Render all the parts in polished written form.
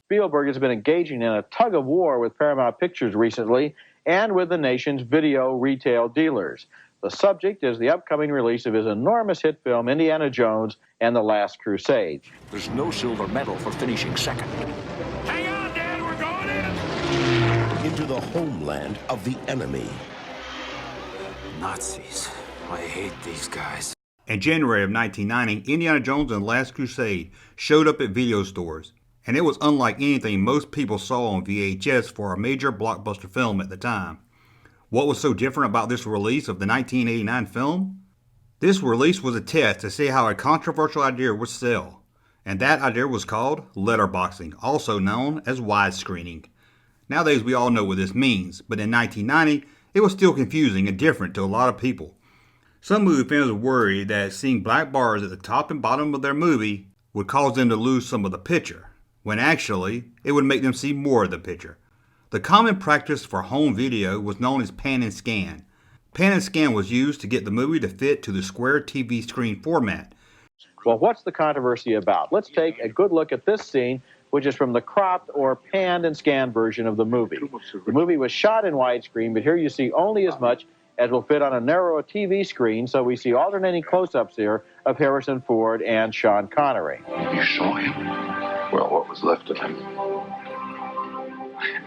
Spielberg has been engaging in a tug-of-war with Paramount Pictures recently and with the nation's video retail dealers. The subject is the upcoming release of his enormous hit film, Indiana Jones and the Last Crusade. There's no silver medal for finishing second. Hang on, Dad, we're going in! Into the homeland of the enemy. Nazis. I hate these guys. In January of 1990, Indiana Jones and the Last Crusade showed up at video stores, and it was unlike anything most people saw on VHS for a major blockbuster film at the time. What was so different about this release of the 1989 film? This release was a test to see how a controversial idea would sell, and that idea was called letterboxing, also known as widescreening. Nowadays we all know what this means, but in 1990 it was still confusing and different to a lot of people. Some movie fans were worried that seeing black bars at the top and bottom of their movie would cause them to lose some of the picture, when actually it would make them see more of the picture. The common practice for home video was known as pan and scan. Pan and scan was used to get the movie to fit to the square TV screen format. Well, what's the controversy about? Let's take a good look at this scene, which is from the cropped or panned and scanned version of the movie. The movie was shot in widescreen, but here you see only as much as will fit on a narrow TV screen, so we see alternating close-ups here of Harrison Ford and Sean Connery. You saw him? Well, what was left of him?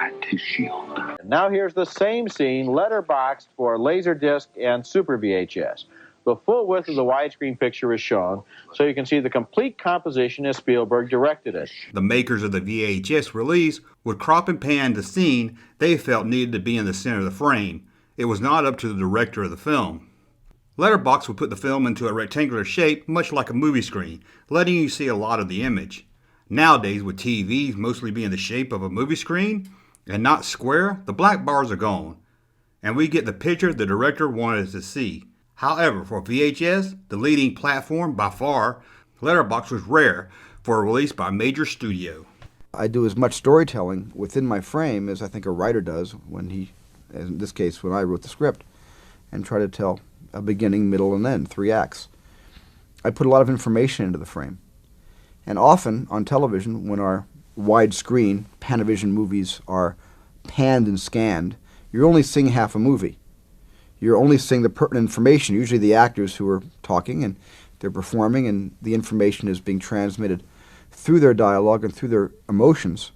And his shield. And now here's the same scene, letterboxed for Laserdisc and Super VHS. The full width of the widescreen picture is shown, so you can see the complete composition as Spielberg directed it. The makers of the VHS release would crop and pan the scene they felt needed to be in the center of the frame. It was not up to the director of the film. Letterbox would put the film into a rectangular shape, much like a movie screen, letting you see a lot of the image. Nowadays, with TVs mostly being the shape of a movie screen and not square, the black bars are gone, and we get the picture the director wanted us to see. However, for VHS, the leading platform by far, Letterbox was rare for a release by a major studio. I do as much storytelling within my frame as I think a writer does when he, in this case when I wrote the script, and try to tell a beginning, middle, and end, 3 acts. I put a lot of information into the frame. And often on television, when our widescreen Panavision movies are panned and scanned, you're only seeing half a movie. You're only seeing the pertinent information, usually the actors who are talking and they're performing, and the information is being transmitted through their dialogue and through their emotions.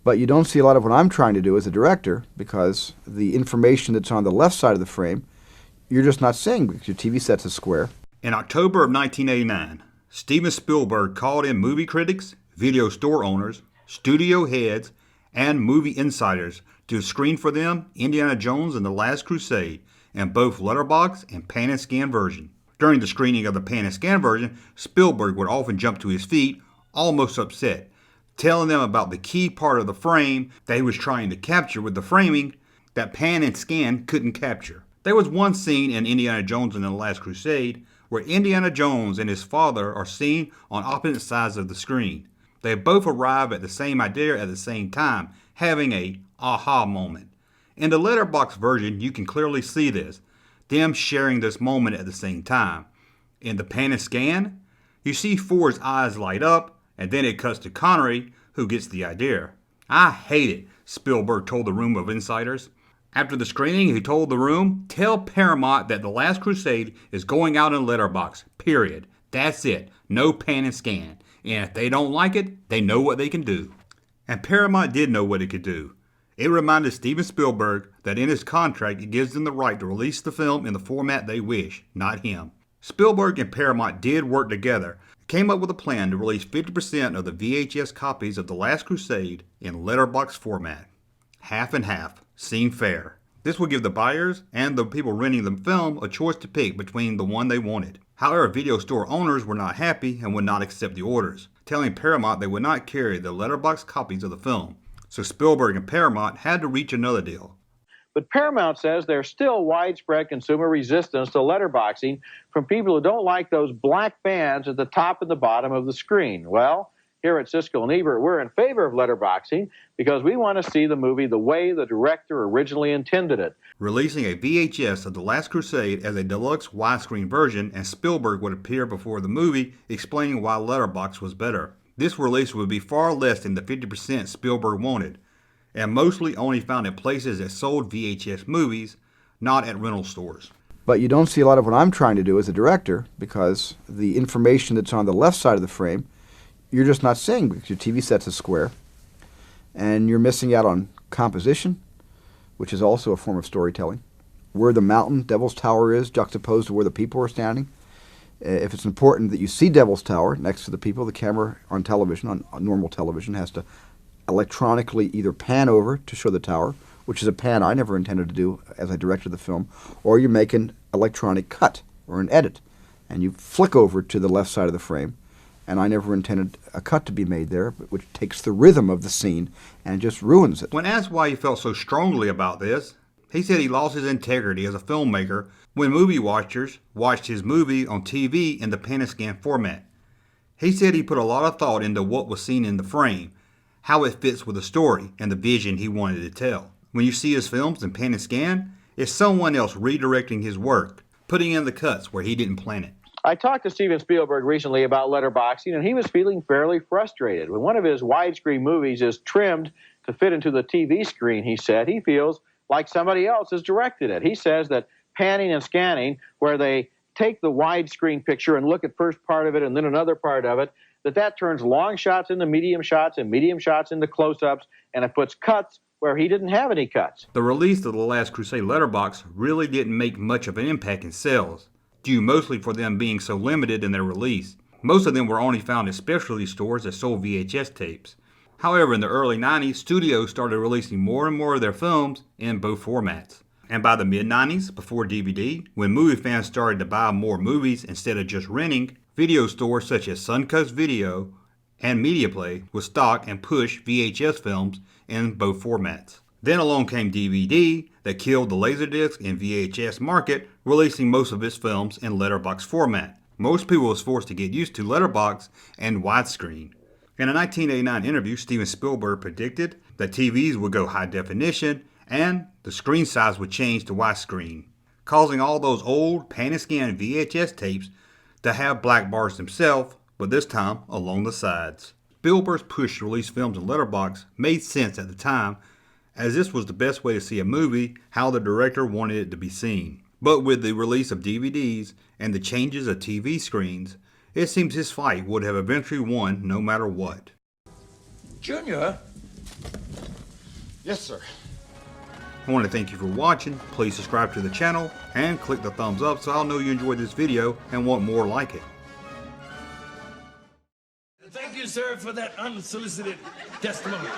But you don't see a lot of what I'm trying to do as a director, because the information that's on the left side of the frame, you're just not seeing because your TV set's a square. In October of 1989, Steven Spielberg called in movie critics, video store owners, studio heads, and movie insiders to screen for them Indiana Jones and the Last Crusade in both letterbox and pan and scan version. During the screening of the pan and scan version, Spielberg would often jump to his feet, almost upset, telling them about the key part of the frame that he was trying to capture with the framing that pan and scan couldn't capture. There was one scene in Indiana Jones and the Last Crusade where Indiana Jones and his father are seen on opposite sides of the screen. They both arrive at the same idea at the same time, having a aha moment. In the letterbox version, you can clearly see this, them sharing this moment at the same time. In the pan and scan, you see Ford's eyes light up, and then it cuts to Connery, who gets the idea. "I hate it," Spielberg told the room of insiders. After the screening, he told the room, "Tell Paramount that The Last Crusade is going out in letterbox, period. That's it. No pan and scan. And if they don't like it, they know what they can do." And Paramount did know what it could do. It reminded Steven Spielberg that in his contract it gives them the right to release the film in the format they wish, not him. Spielberg and Paramount did work together, came up with a plan to release 50% of the VHS copies of The Last Crusade in letterbox format. Half and half. Seemed fair. This would give the buyers and the people renting the film a choice to pick between the one they wanted. However, video store owners were not happy and would not accept the orders, telling Paramount they would not carry the letterbox copies of the film. So Spielberg and Paramount had to reach another deal. But Paramount says there's still widespread consumer resistance to letterboxing from people who don't like those black bands at the top and the bottom of the screen. Well, here at Siskel and Ebert, we're in favor of letterboxing because we want to see the movie the way the director originally intended it. Releasing a VHS of The Last Crusade as a deluxe widescreen version, and Spielberg would appear before the movie explaining why letterbox was better. this release would be far less than the 50% Spielberg wanted, and mostly only found at places that sold VHS movies, not at rental stores. But you don't see a lot of what I'm trying to do as a director, because the information that's on the left side of the frame, you're just not seeing because your TV set's a square, and you're missing out on composition, which is also a form of storytelling. Where the mountain, Devil's Tower, is juxtaposed to where the people are standing. If it's important that you see Devil's Tower next to the people, the camera on television, on normal television, has to electronically either pan over to show the tower, which is a pan I never intended to do as I directed the film, or you make an electronic cut or an edit, and you flick over to the left side of the frame. And I never intended a cut to be made there, which takes the rhythm of the scene and just ruins it. When asked why he felt so strongly about this, he said he lost his integrity as a filmmaker when movie watchers watched his movie on TV in the pan and scan format. He said he put a lot of thought into what was seen in the frame, how it fits with the story and the vision he wanted to tell. When you see his films in pan and scan, it's someone else redirecting his work, putting in the cuts where he didn't plan it. I talked to Steven Spielberg recently about letterboxing, and he was feeling fairly frustrated. When one of his widescreen movies is trimmed to fit into the TV screen, he said, he feels like somebody else has directed it. He says that panning and scanning, where they take the widescreen picture and look at first part of it and then another part of it, that turns long shots into medium shots and medium shots into close-ups, and it puts cuts where he didn't have any cuts. The release of The Last Crusade letterbox really didn't make much of an impact in sales, due mostly for them being so limited in their release. Most of them were only found at specialty stores that sold VHS tapes. However, in the early 90s, studios started releasing more and more of their films in both formats. And by the mid-90s, before DVD, when movie fans started to buy more movies instead of just renting, video stores such as Suncoast Video and MediaPlay would stock and push VHS films in both formats. Then along came DVD that killed the Laserdisc and VHS market, releasing most of its films in letterbox format. Most people was forced to get used to letterbox and widescreen. In a 1989 interview, Steven Spielberg predicted that TVs would go high definition and the screen size would change to widescreen, causing all those old pan and scan VHS tapes to have black bars themselves, but this time along the sides. Spielberg's push to release films in letterbox made sense at the time, as this was the best way to see a movie how the director wanted it to be seen. But with the release of DVDs and the changes of TV screens, it seems his fight would have eventually won no matter what. Junior? Yes, sir. I want to thank you for watching. Please subscribe to the channel and click the thumbs up so I'll know you enjoyed this video and want more like it. Thank you, sir, for that unsolicited testimony.